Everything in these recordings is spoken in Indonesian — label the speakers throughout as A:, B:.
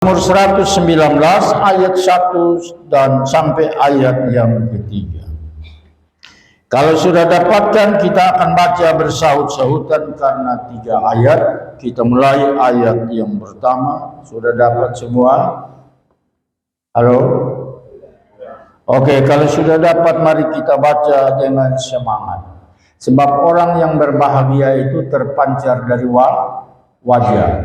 A: Mazmur 119 ayat 1 dan sampai ayat yang ketiga. Kalau sudah dapatkan, kita akan baca bersahut-sahutan karena 3 ayat. Kita mulai ayat yang pertama. Sudah dapat semua? Halo? Oke, kalau sudah dapat, mari kita baca dengan semangat. Sebab orang yang berbahagia itu terpancar dari wajah.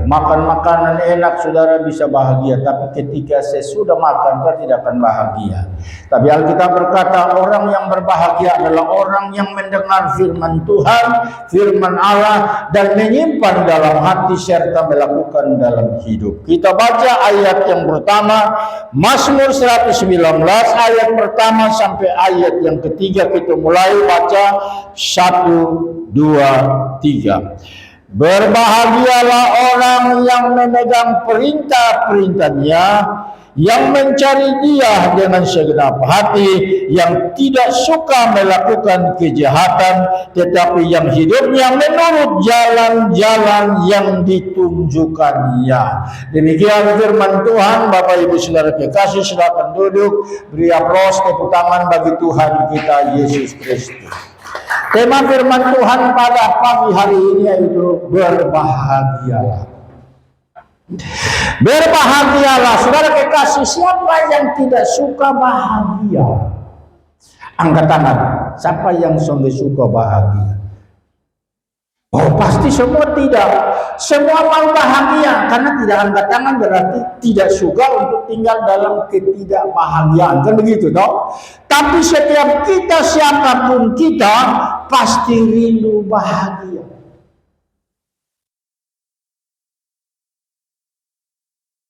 A: Makan makanan enak, saudara bisa bahagia, tapi ketika sesudah makan, kita tidak akan bahagia. Tapi Alkitab berkata, orang yang berbahagia adalah orang yang mendengar firman Tuhan, firman Allah, dan menyimpan dalam hati serta melakukan dalam hidup. Kita baca ayat yang pertama, Mazmur 119 ayat pertama sampai ayat yang ketiga. Kita mulai baca 1, 2, 3. Berbahagialah orang yang memegang perintah-perintahnya, yang mencari Dia dengan segenap hati, yang tidak suka melakukan kejahatan, tetapi yang hidupnya menurut jalan-jalan yang ditunjukkannya. Demikian firman Tuhan. Bapak Ibu Saudara kekasih, silakan duduk. Beri aplaus, tepuk tangan bagi Tuhan kita Yesus Kristus. Tema firman Tuhan pada pagi hari ini yaitu berbahagialah. Berbahagialah, saudara kekasih. Siapa yang tidak suka bahagia? Angkat tangan. Siapa yang suka bahagia? Oh, pasti semua tidak. Semua mau bahagia, karena tidak angkat tangan berarti tidak suka untuk tinggal dalam ketidakbahagiaan. Kan begitu toh? Tapi setiap kita, siapapun kita, pasti rindu bahagia.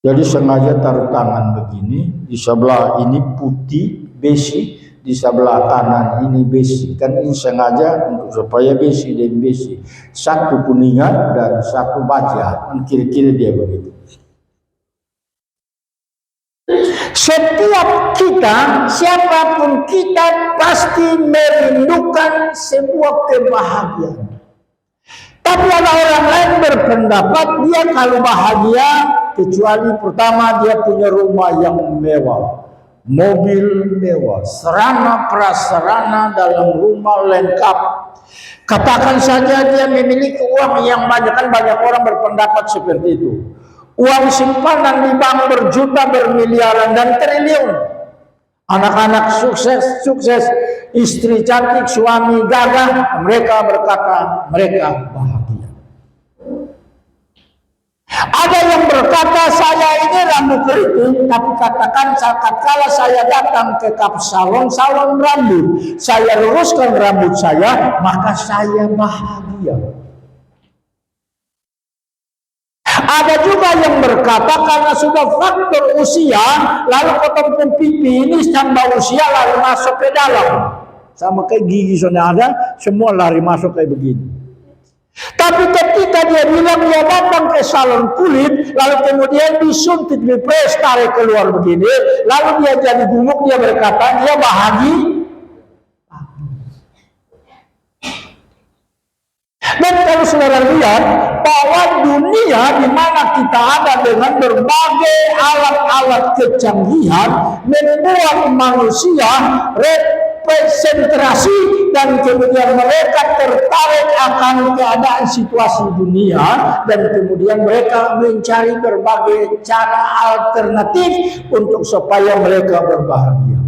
A: Jadi sengaja taruh tangan begini, di sebelah ini putih, besi, di sebelah kanan ini besi. Kan ini sengaja untuk supaya besi dan besi. Satu kuningan dan satu baja. Kan kira-kira dia begitu. Setiap kita, siapapun kita, pasti merindukan sebuah kebahagiaan. Tapi ada orang lain berpendapat dia kalau bahagia, kecuali pertama dia punya rumah yang mewah, mobil mewah, sarana prasarana dalam rumah lengkap. Katakan saja dia memiliki uang yang banyak. Kan banyak orang berpendapat seperti itu. Uang simpanan di bank berjuta, bermiliaran dan triliun. Anak-anak sukses, istri cantik, suami gagah. Mereka berkata mereka bahagia. Ada yang berkata saya ini rambut keriting, tapi katakan kala saya datang ke salon rambut, saya luruskan rambut saya, maka saya bahagia. Ada juga yang berkata karena sudah faktor usia, lalu potong pipi ini tambah usia lalu masuk ke dalam. Sama kayak gigi soalnya ada, semua lari masuk kayak begini. Tapi ketika dia bilang dia datang ke salon kulit, lalu kemudian disuntik, dipres, tarik keluar begini, lalu dia jadi gemuk, dia berkata dia bahagia. Dan kalau saudara lihat bahwa dunia di mana kita ada dengan berbagai alat-alat kecanggihan membuat manusia representasi dan kemudian mereka tertarik akan keadaan situasi dunia dan kemudian mereka mencari berbagai cara alternatif untuk supaya mereka berbahagia.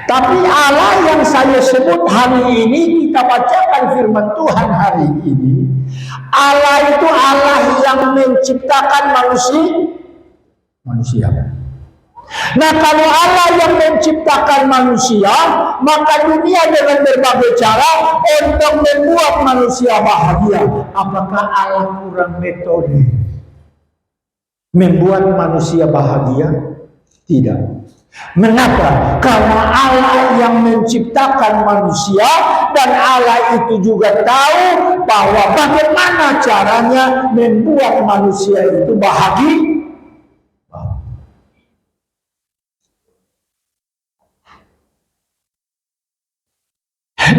A: Tapi Allah yang saya sebut hari ini, kita bacakan firman Tuhan hari ini, Allah itu Allah yang menciptakan manusia. Nah, kalau Allah yang menciptakan manusia, maka dunia dengan berbagai cara untuk membuat manusia bahagia. Apakah Allah kurang metode membuat manusia bahagia? Tidak. Mengapa? Karena Allah yang menciptakan manusia dan Allah itu juga tahu bahwa bagaimana caranya membuat manusia itu bahagia.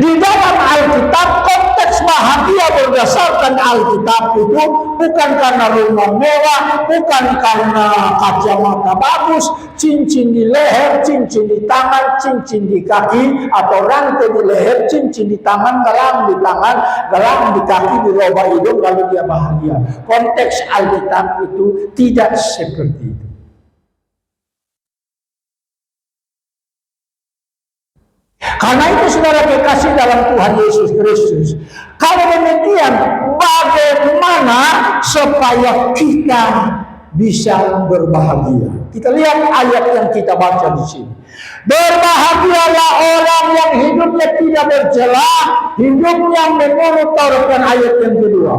A: Di dalam Alkitab, konteks bahagia berdasarkan Alkitab itu bukan karena rumah mewah, bukan karena kacamata bagus, cincin di leher, cincin di tangan, cincin di kaki, atau rantai di leher, cincin di tangan, gelang di kaki, di roba hidung, lalu dia bahagia. Konteks Alkitab itu tidak seperti itu. Karena itu saudara kekasih dalam Tuhan Yesus Kristus, kalau demikian bagaimana supaya kita bisa berbahagia? Kita lihat ayat yang kita baca di sini. Berbahagialah orang yang hidupnya tidak bercela, hidupnya menurut Taurat. Ayat yang kedua.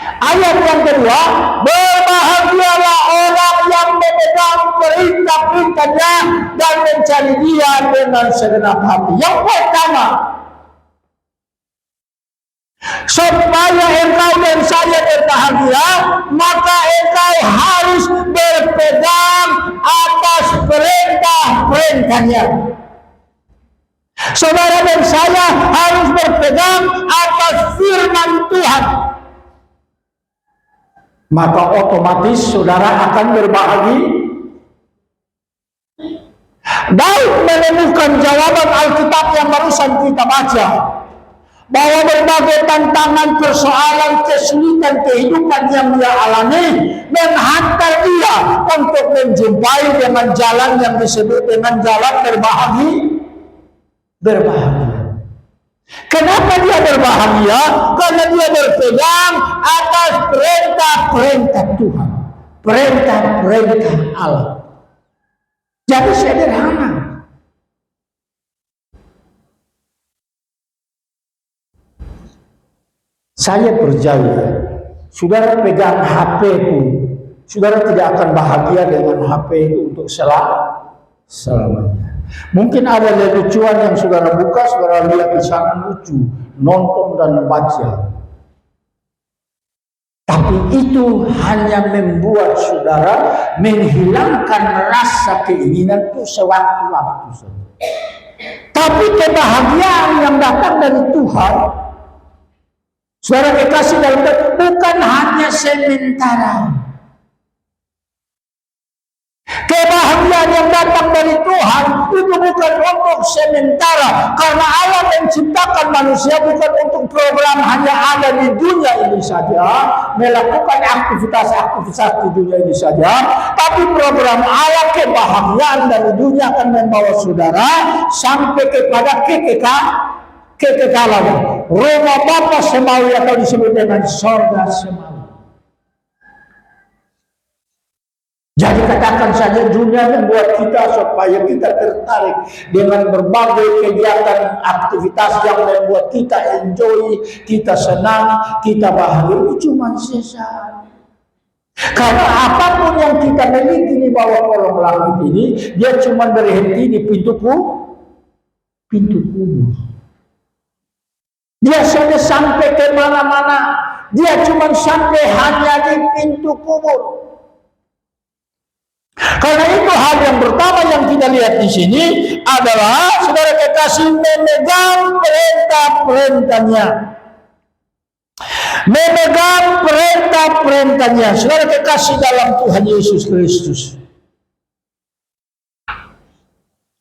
A: Ayat yang kedua, berbahagialah orang yang memegang perintah-perintahnya dan mencari Dia dengan segenap hati. Yang pertama, supaya engkau dan saya berbahagia, maka engkau harus berpegang atas perintah-perintahnya. Saudara dan saya harus berpegang atas firman Tuhan. Maka otomatis saudara akan berbahagia. Daud menemukan jawaban Alkitab yang barusan kita baca, bahwa berbagai tantangan, persoalan, kesulitan kehidupan yang dia alami menghantar dia untuk menjumpai dengan jalan yang disebut dengan jalan berbahagia. Kenapa dia berbahagia? Karena dia berpegang atas perintah-perintah Tuhan, perintah-perintah Allah. Jadi sederhana. Saya percaya, saudara pegang HP pun, saudara tidak akan bahagia dengan HP itu untuk selamanya. Mungkin ada lelucuan yang saudara buka, saudara lihat di sana lucu, nonton dan baca. Tapi itu hanya membuat saudara menghilangkan rasa keinginan itu sewaktu-waktu saja. Tapi kebahagiaan yang datang dari Tuhan, saudara kekasih dalam Tuhan, bukan hanya sementara. Kebahagiaan yang datang dari Tuhan itu bukan untuk sementara, karena Allah menciptakan manusia bukan untuk program hanya ada di dunia ini saja, melakukan aktivitas-aktivitas di dunia ini saja, tapi program Allah kebahagiaan dari dunia akan membawa saudara sampai kepada kekekalan, rumah Bapa semawi atau disebut dengan sorga semawi. Jadi katakan saja dunia membuat kita supaya kita tertarik dengan berbagai kegiatan aktivitas yang membuat kita enjoy, kita senang, kita bahagia. Itu cuma sesaat. Karena apapun yang kita miliki di bawah kolong langit ini, dia cuma berhenti di pintu kubur. Dia sudah sampai kemana-mana. Dia cuma sampai hanya di pintu kubur. Karena itu hal yang pertama yang kita lihat di sini adalah saudara kekasih memegang perintah-perintahnya. Memegang perintah-perintahnya. Saudara kekasih dalam Tuhan Yesus Kristus.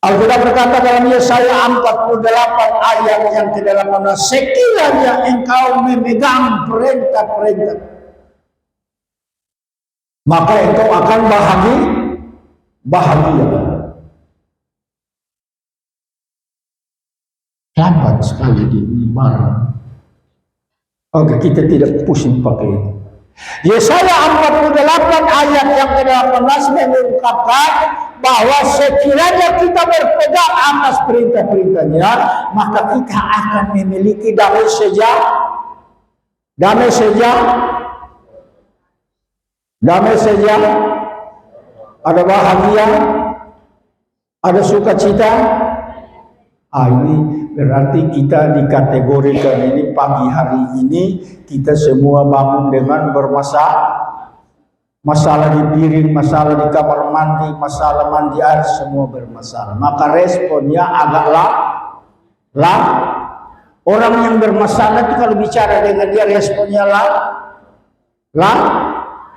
A: Alkitab berkata dalam Yesaya 48 ayat yang ke-18, sekiranya engkau memegang perintah-perintah, maka engkau akan bahagia. Lambat sekali di ibarat. Oke, kita tidak pusing pakai itu. Yesaya 48 ayat yang ke-18 mengungkapkan bahwa sekiranya kita berpegang atas perintah-perintahnya, maka kita akan memiliki damai sejahtera, ada bahagia, ada sukacita. Ini berarti kita dikategorikan ini pagi hari ini kita semua bangun dengan Masalah di piring, masalah di kamar mandi, masalah mandi air, semua bermasalah. Maka responnya agak lam. Orang yang bermasalah itu kalau bicara dengan dia responnya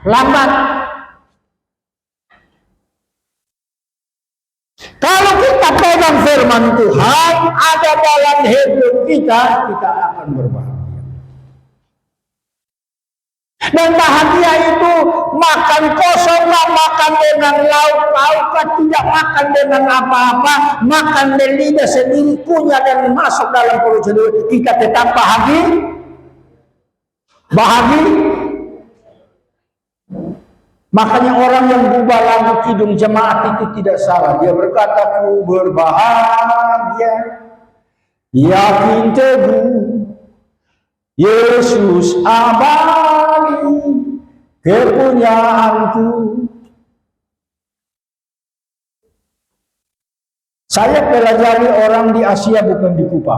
A: lambat. Kalau kita pegang firman Tuhan ada dalam hidup kita, kita akan berbahagia. Dan bahagia itu makan kosong, makan dengan lauk-lauk, tidak makan dengan apa-apa, makan dari lidah sendiri, kunyah dan masuk dalam perut sendiri, kita tetap bahagia. Makanya orang yang berubah lagu kidung jemaat itu tidak salah. Dia berkata, ku berbahagia, yakin teguh, Yesus abadi kepunyaanku. Saya pelajari orang di Asia bukan di Kupang.